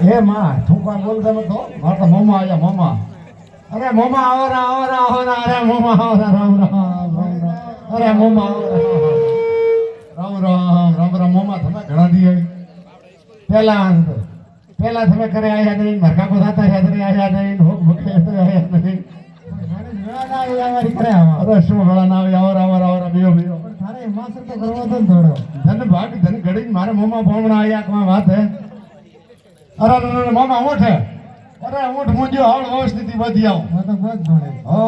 હે માં તું કોણ બોલતો નતો મારા તો મોમા આયા મોમા અરે મોમા આવરા આવરા આવરા અરે મોમા આવરા રામ રામ રામ રામ અરે મોમા રામ રામ રામ રામ મોમા તમે ઘણા દી પેલા તમે કરે આયા નહીં મરકા કો થતા આયા નહીં ભૂખ ભૂખે આયા નહીં અરે શું વેળા ના આવે આવરા આવરા આવરા બીઓ બીઓ તારે માસર તો કરવો તો થોડો ધન ભાગ ધન ઘડી મારે મોમા ભોમણા આયા કો વાત હે અરે મામા ઊઠ હે અરે ઊઠ મુંજો હાલ વ્યવસ્થિત વધી આવ હું તો બસ ભણે હો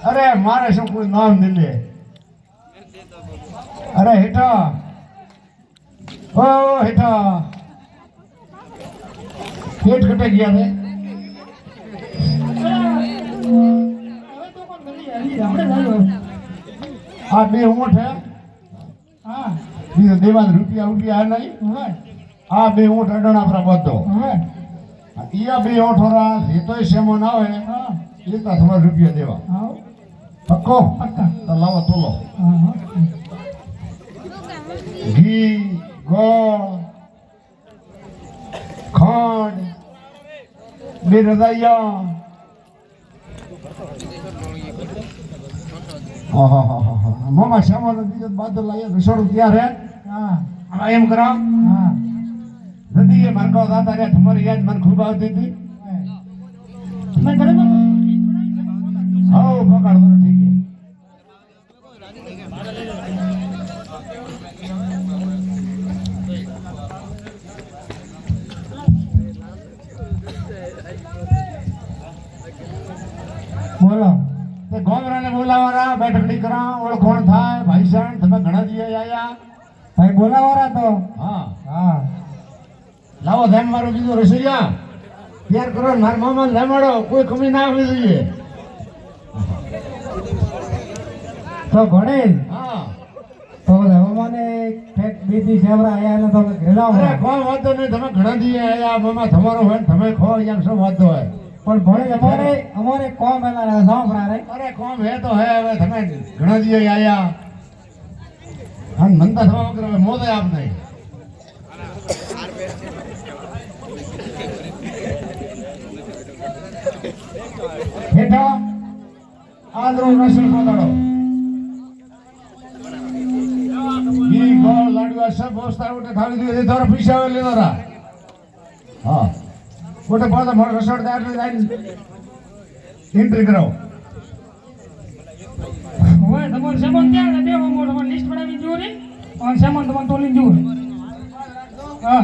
અરે મારે શું કોઈ નામ દિલે અરે હેઠા ઓ હેઠા પેટ કટે ગયા ને આ બે ઊંઠ હે હા બીજો દેવાન રૂપિયા નહીં આ બે ઊંઠ અડણા પર બધો ઈયા બે ઊંઠોરા જેતોય સેમો ના હોય એ તો તમારે રૂપિયા દેવા પક્કો તો લાવો તોલો ઘી ગોળ ખાંડ બે રજાઈયા મામા શ્યામા બીજો બાદલ લાયા રસોડું તૈયાર હે હા એમ કરો હા નદી એ મારકો દાતા રે તમારી યાદ મને ખૂબ આવતી હતી તમે કરે તો આવો પકડ બરો ઠીક બોલો તે ગોમરાને બોલાવારા બેઠકડી કરા ઓળખોણ થાય ભાઈ સાણ તમે ઘણા દી આયા ભાઈ બોલાવારા તો હા હા લાવો ધ્યાન મારો બીજો રસોઈયા તૈયાર કરો મારા મામા લેમાડો કોઈ કમી ના આવવી જોઈએ તો ઘણે હા તો મને ફેક બીજી સેવરા આયા ને તો ઘેલાવ અરે કોઈ વાતો નહીં તમે ઘણા દી આયા મામા તમારો હોય તમે ખો એમ શું વાતો હોય પણ ભણે અમારે કોમ એલા સાંભળા રે અરે કોમ હે તો હે હવે તમે ઘણા દી આયા હન મનતા થવા વગર હવે મોદે આપ નહીં બેટા આદરો નસલ પકડો ઈ ગોળ લાડવા સબ હોસ્તા ઉઠે થાળી દે તારા પૈસા આવે લેનો રા હા કોટે પાછા મોર રસોડ દાર ને જાય એન્ટ્રી કરાવો ઓય તમાર સામાન ક્યાં ને દેવો મોર તમાર લિસ્ટ બનાવી જો રે ઓન સામાન તમાર તોલી જો હા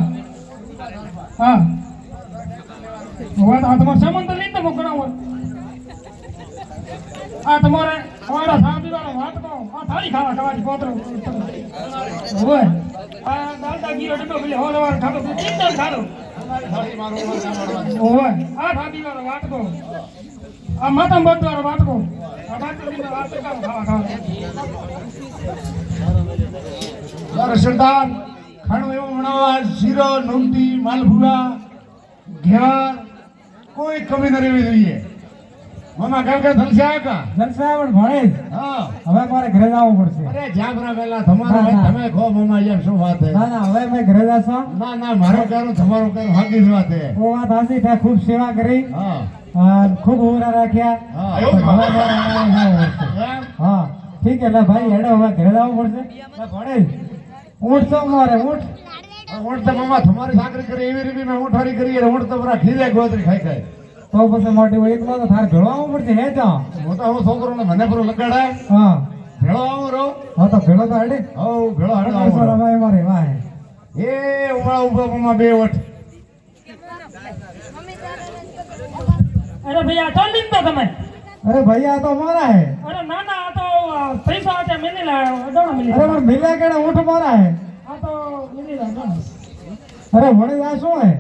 હા ઓય આ તમાર સામાન તો લઈ તો કરાવો આ તમારે વાડા સાંભી વાળો વાટકો આ થાળી ખાવાની કોતરો ઓય આ દાલડા ગીરો ડબ્બો ભલે હોલવાર ખાતો ચિંતા ખાલો થાળી મારો ઓય આ થાળી વાળો વાટકો આ માથા બટ વાળો વાટકો આ બાટલીનો વાટકો ખાવા યાર સરદાર ખાણું એવું બનાવવા શીરો નોંતી માલભુડા ઘેર કોઈ કમી ન રહેવી જોઈએ મામા કાલ કે જલસા કા જલસા પણ ભણે હા હવે મારે ઘરે જવું પડશે અરે જાગરા વેલા તમારો તમે ખો મામા એમ શું વાત હે ના હવે મે ઘરે જાસો ના મારો કરું તમારો કરું હાકી જ વાત હે ઓ વાત હાસી છે ખૂબ સેવા કરી હા ખૂબ ઓરા રાખ્યા હા ઠીક હે લે ભાઈ હેડો હવે ઘરે જવું પડશે ભણે ઊંટ તો મારે ઊંટ તો મામા તમારી સાકરી કરી એવી રીતે મે ઊંઠારી કરી ઊંટ તો બરા ખીલે ગોતરી ખાઈ તો પછી મોટી વળી એકલો તો થાર ભેળો આવવું પડશે હે તો મોટા હું છોકરો ને મને પર લગાડાય હા ભેળો આવું રો હા તો ભેળો તો હડે હો ભેળો હડે આવો રમાય મારે વાહ એ ઉભા ઉભા બે વટ અરે ભૈયા તો લીન તો તમે અરે ભૈયા તો મારા હે અરે ના ના આ તો પૈસા આતે મિલી લાયો અડોણા મિલી અરે પણ મિલ્યા કેડા ઊંઠ મારા હે આ તો મિલી લાયો અરે વળી આ શું હે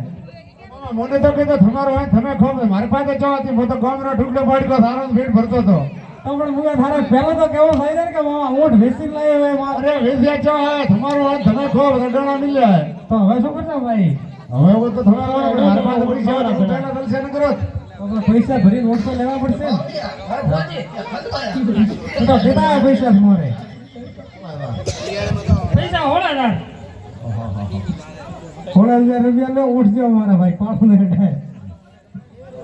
મને તો કીધું તમારો હોય તમે ખો મારી પાસે જવાથી હું તો ગામનો ઢુકડો પાડ્યો સારો ભીડ ભરતો હતો તો પણ મુએ થારે પહેલો તો કેવો થઈ જાય કે મામા ઊંઠ વેચી લઈ હવે અરે વેચ્યા છો હે તમારો હોય તમે ખો રડણા મિલ્યા તો હવે શું કરજો ભાઈ હવે હું તો તમારો મારી પાસે પૈસા ના દલસે ન કરો તો પૈસા ભરી નોટ તો લેવા પડશે તો દેતા પૈસા મોરે પૈસા હોળા ના ₹16,000 લો ઉઠજો મારા ભાઈ પાછું ને હટે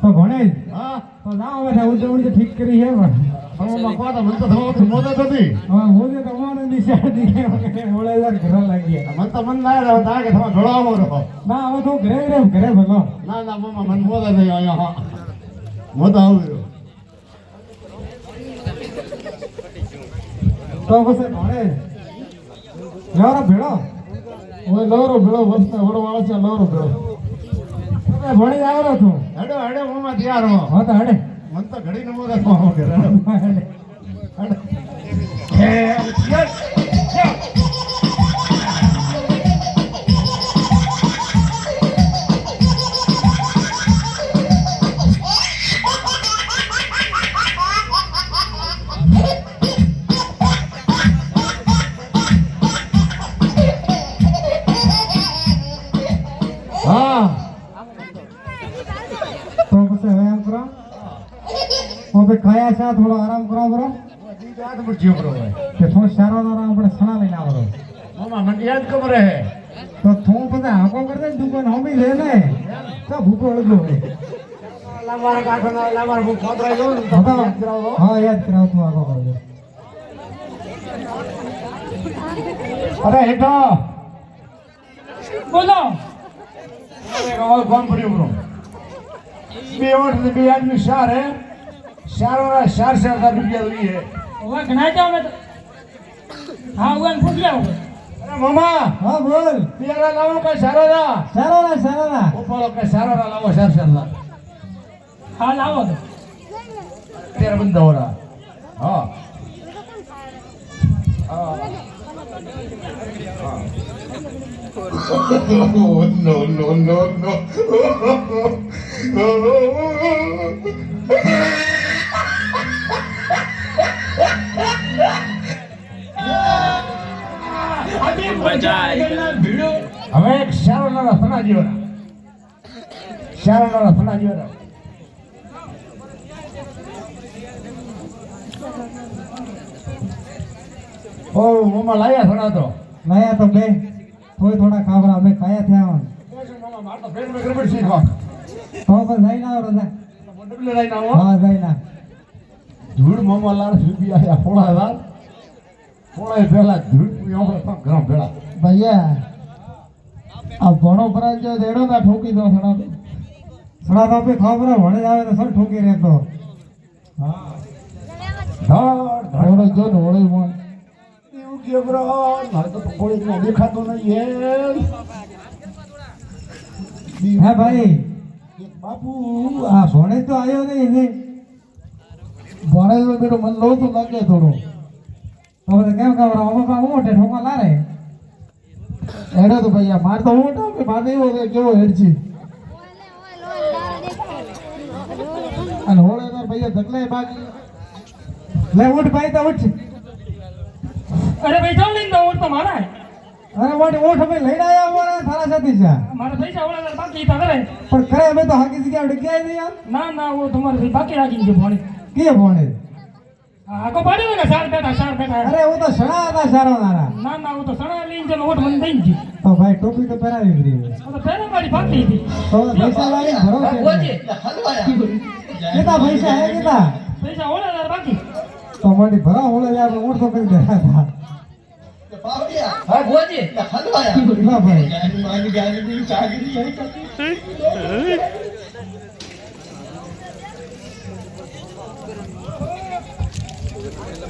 તો ભણે હા તો ના આવે ઉજવણી ઠીક કરી છે પણ સમોમાં કોતા મન તો થવા મોદત હતી હા મોજે તમારે નિશાળી ₹16,000 ઘરે લાગી મન તો મન ના રહ્યો તા કે તમે ઘોડાવો રહો ના હવે તો ઘરે ભલો ના ના મમ્મા મન મોદત થઈ અહીંયા મોદત આવ્યો તો પછી ભણે લારો ભેળો ઓય લારો ભેળો વસ્તા વડો વાળો છે લારો ભેળો તમે ભણી આવરો છો હેડો હેડો મમ્મા તૈયાર હો હા તો હડે મન તો ઘડી ને મોદત માં હો કરે હા તો પછી હવે એમ કરો હવે ખાયા છે થોડો આરામ કરો બરો યાદ પડ્યો બરો કે થોડો સારો આપણે સણા લઈને આવરો મમ્મા મને યાદ ખબર હે તો તું પછી હાકો કરજે ને દુકાન હોમી લે ને તો ભૂકો લગો હોય લામારા કાઠના લામારા હું ખોતરાઈ ગયો ને તો યાદ કરાવો હા યાદ કરાવ તું હાકો કરજો અરે હેઠો બોલો હવે ગાવ કોણ પડ્યું બરો બે ઓઠ બે આદમી શાર હે શારોના ₹4,000 લઈએ ઓવા ઘણા જાવ ને હા ઓવા પૂછ લે અરે મમ્મા હા બોલ પિયારા લાવો કે શારોના સારા ઉપાડો કે શારોના લાવો ₹4,000 હા લાવો તો તેરા બંદોરા હા no, no, no, no. હવે એક શારોના રસના જીવરા શારોના રસના જીવરા ઓ મમ્મા લાયા થોડા તો લાયા તો બે થોડા ખાવરા અમે ખાયા થયા મમ્મા માર તો પેટ માં ગરબડ છે કો તો બસ જઈને આવો રજા મોટબલે લઈને આવો હા જઈને ધૂળ મમ્મા લાર સુધી આયા પોળા પહેલા ધૂળ પીઓ તો ગરમ ભેળા ભૈયા આ ભણો પરાજ જો દેડો ના ઠોકી દો સડા તો આપે ખબર ભણે આવે તો સર ઠોકી રહેતો હા ધડ જો ને હોળી મોન એવું કે બ્રો મારે તો કોળી નો દેખાતો નહીં હે ભાઈ બાપુ આ ભણે તો આવ્યો નહીં ને ભણે તો બેટો મન લો તો લાગે થોડું તો બધે કેમ ખબર બાપા મોટે ઠોકા લારે હેડો તો ભૈયા માર તો મોટો કે બાદ એવો કે કેવો હેડજી અને હોળે તો ભૈયા ધકલાય બાકી લે ઉઠ ભાઈ તો ઉઠ અરે ભાઈ ચાલ લઈને દો તો મારા અરે ઓઠ અમે લઈને આવ્યા અમારા થારા સાથી છે મારા પૈસા ઓલા બાકી હતા કરે પણ ખરે અમે તો હાકી જગ્યા ડગ્યા નહીં યાર ના ના वो तुम्हारे भाई बाकी રાખી દીધું ભણી કે ભણે આકો પાડ્યો ને સાર બેઠા અરે હું તો સણા હતા સારો નારા ના ના હું તો સણા લઈને જનો ઓટ મને દઈ દી તો ભાઈ ટોપી તો પહેરાવી દીધી તો પેલા મારી બાકી હતી તો પૈસા લાવી ભરો કેતા પૈસા હે કેતા પૈસા ઓલા બાકી તો મારી ભરા હોળે યાર ઓઠો કરી દેતા હતા હા ગોજી ના ભાઈ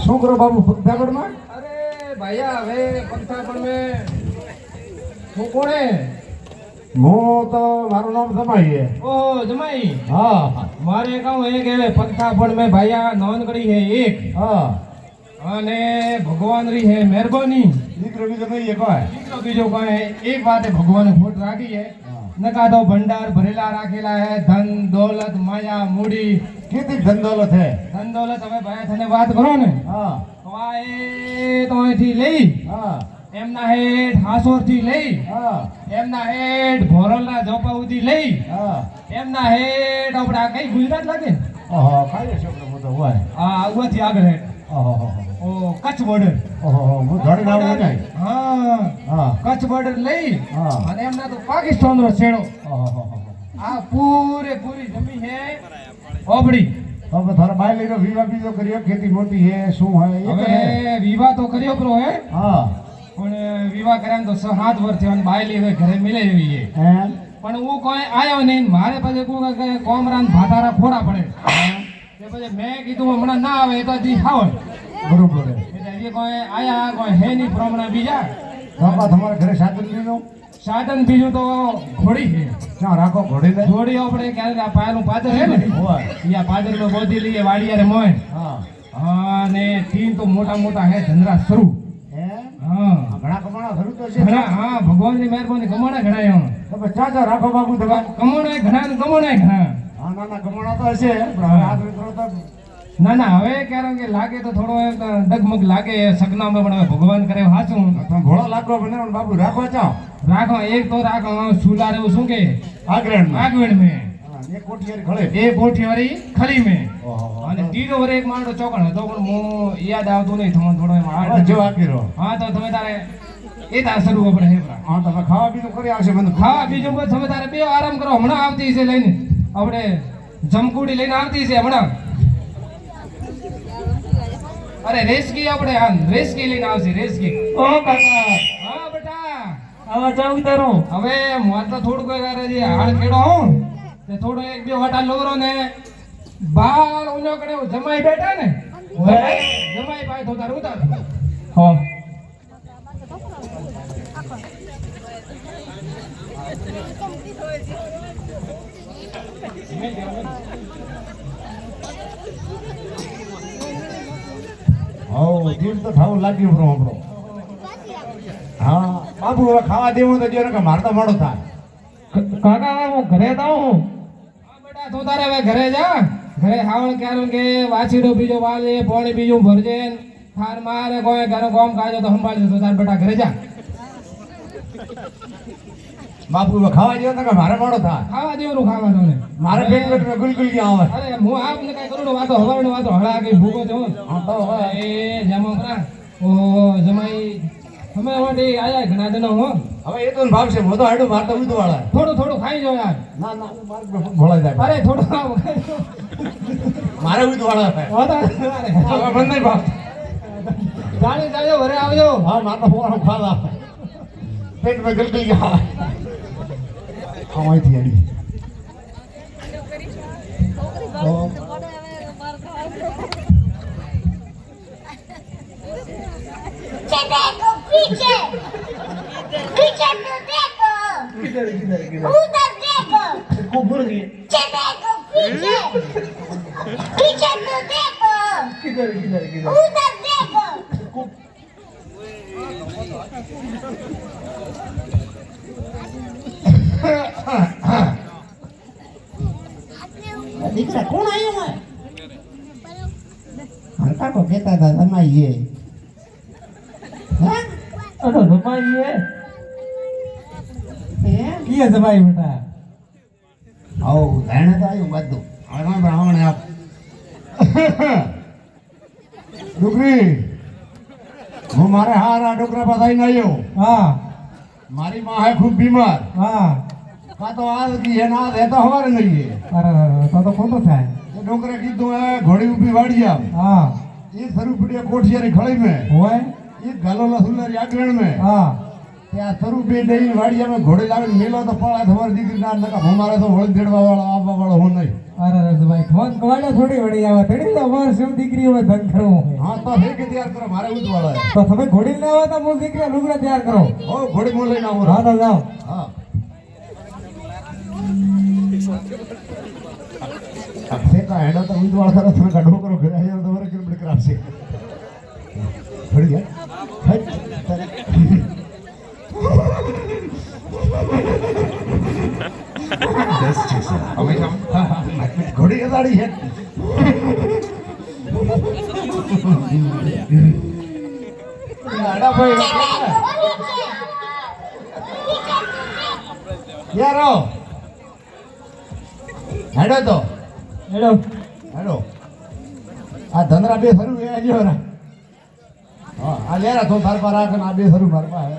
છોકરો બાબુ પગડાગઢ માં અરે ભૈયા હવે પંથાપણ મે હું કોણે હું તો મારું નામ જમાઈ હે ઓ જમાઈ હા મારે કહું એક હવે પંથાપણ મે ભૈયા નોંધ કરી હે એક હા અને ભગવાન રી હે મહેરબાની દીકરો બીજો નહીં હે કોઈ દીકરો બીજો કોઈ એક વાતે ભગવાને ફોટ રાખી હે નકા તો ભંડાર ભરેલા રાખેલા હે ધન દોલત માયા મૂડી કેટલી ધન દોલત હે ધન દોલત હવે ભાઈ તને વાત કરો ને હા તો આ એ તો અહીંથી લઈ હા એમના હેઠ હાસોર થી લઈ હા એમના હેઠ ભોરલના ઝોપા સુધી લઈ હા એમના હેઠ આપડા કઈ ગુજરાત લાગે ને ઓહો ખાઈ છોકરો મોટો હોય આ આગળથી આગળ હેઠ ઓહો ઓ કચ્છ બોર્ડર ઓહો હું ધડી ના ઉડાય હા હા કચ્છ બોર્ડર લઈ હા. અને એમના તો પાકિસ્તાનનો છેડો ઓહો આ પૂરી જમીન હે ઓબડી હવે તારા બાય લઈને વિવાહ બીજો કર્યો ખેતી મોટી હે શું હે એ કરે? હવે વિવાહ તો કર્યો પ્રો હે હા પણ વિવાહ કર્યા તો 7 વર્ષ થયા અને બાયલી હવે ઘરે મિલે એવી છે હે પણ હું કોઈ આયો નહીં મારે પછી કોઈ કે કોમરાન ભાતારા ફોડા પડે તે પછી મેં કીધું હમણાં ના આવે એ તો હજી ખાવ બરોબર હે એટલે હજી કોઈ આયા કોઈ હે નહીં પ્રમાણે બીજા બાપા તમારા ઘરે સાધન બીજો સાધન બીજું તો ઘોડી છે ક્યાં રાખો ઘોડી લે જોડી આપણે ક્યારેક આ પાયાનું પાદર હે ને હોય યા પાદરમાં બોધી લઈએ વાડિયારે મોય હા અને તીન તો મોટા મોટા હે ધંધરા શરૂ હે હા ઘણા કમાણા ખરું તો છે ઘણા હા ભગવાનની મહેરબાની કમાણા ઘણા એમ તમે ચાચા રાખો બાપુ તમે કમાણા ઘણા ને કમાણા ઘણા હા ના ના કમાણા તો હશે પણ હવે આ મિત્રો તો ના ના હવે કારણ કે લાગે તો થોડો એમ ડગમગ લાગે સગનામાં પણ હવે ભગવાન કરે હાચું તમે ભોળો લાગો બને પણ બાપુ રાખો ચાઓ રાખો એક તો રાખો સુલાર એવું શું કે આગળ આગળ મેં એક કોઠિયારી ખળે એ કોઠી વાળી ખરી મેં ઓહો અને ત્રીજો વરે એક માંડો ચોકડ હતો પણ હું યાદ આવતું નહીં તમને થોડો એમ હવે જો આપી રહો હા તો તમે તારે એ તાર શરૂ આપણે હે પ્રા. હા તમે ખાવા પીવું કરી આવશે મને ખાવા બીજું બસ તમે તારે બે આરામ કરો હમણાં આવતી છે લઈને આપણે જમકુડી લઈને આવતી છે હમણાં અરે રેસકી આપણે હા રેસકી લઈને આવશે રેસકી ઓ કાકા હા બેટા આવા જાવ તારો હવે મોર તો થોડું કોઈ કરે છે હાડ ખેડો હું તે થોડો એક બે વટા લોરો ને બાર ઉનો કરે જમાઈ બેઠા ને જમાઈ પાય તો તારે ઉતાર હા હો દિલ તો થાવું લાગ્યું બ્રો આપણો હા બાપુ હવે ખાવા દેવું તો જો ને કે મારે તો મોડો થાય કાકા હું ઘરે જાઉં હા બેટા તું તારે હવે ઘરે જા ઘરે હાવળ ક્યારે કે વાછીડો બીજો વાલે પાણી બીજું ભરજે થાર મારે કોઈ ઘરે કોમ કાજો તો સંભાળી તો તાર બેટા ઘરે જા બાપુ હવે ખાવા દેવું તો કે મારે મોડો થાય ખાવા દેવાનું ખાવા દો ને મારે પેટ પેટ ગુલગુલ ક્યાં આવે અરે હું આપને કઈ કરું વાતો હવારનો વાતો હળા કે ભૂકો છો હા તો હવે એ જમા કરા ઓ જમાઈ તમે માટે આયા ઘણા દિનો હો હવે એ તો ભાવ છે હું તો હાડું મારે તો ઉદુ વાળા થોડું થોડું ખાઈ જાઓ યાર ના ના મારે ભોળાઈ જાય અરે થોડું ખાઓ મારે ઉદુ વાળા થાય હોતા હવે બંધ નહીં ભાવ ગાડી જાજો ઘરે આવજો હા મારે તો પોવાનું ખાવા પેટ મેં ગુલગુલ ક્યાં આવે હા અહીંથી અડી देखो पीछे पीछे तो देखो किधर किधर किधर उधर देखो को मुर्गी देखो पीछे पीछे तो देखो किधर किधर किधर उधर देखो દીકરા કોણ આવ્યો હોય હંતા કો કહેતા હતા તમારી એ હા અરે જમાઈ હે હે કિયા જમાઈ બેટા આવ ધણે તો આવ્યું બધું હવે બ્રાહ્મણ આપ ડુગરી હું મારે હારા ડુગરા બધાઈને આવ્યો હા મારી માં હે ખૂબ બીમાર હા કા તો આ દી હે ના રહેતો હવારે નહીં અરે તો ખોટો થાય એ ડુગરે કીધું એ ઘોડી ઊભી વાડી આમ હા એ સરું પડીએ કોઠિયારી ખળી મેં હોય એ ગલોલા સુલરી આગળ મેં હા ત્યાં સરું બે ડઈ વાડી અમે ઘોડી લાવીને મેલો તો પળા તમારી દીકરી ના નકા અમારે તો વળી દેડવા વાળો આવવા વાળો હું નહીં અરે ભાઈ ફોન કવાડે થોડી વળી આવે તેડી તો અમાર શું દીકરી હોય ધન કરવું હોય હા તો હે કે તૈયાર કરો મારે ઉજવાળા તો તમે ઘોડી ના આવે તો હું દીકરા લુગડા તૈયાર કરો હો ઘોડી મોં લઈને આવો હા તો જાઓ હા સેકા હેડો તો ઉજવાળ સરસ ને કાઢો કરો ઘરે આવ્યો તો વરે કિલોમીટર કરાવશે ફરી ગયા હટ હવે ઘોડી કદાડી છે આડા ભાઈ યારો હેડો તો હેડો હેડો આ ધંધરા બે ફરું એ આજો રા હા આ લેરા તો તાર પર રાખ ને આ બે શરૂ માર પાસે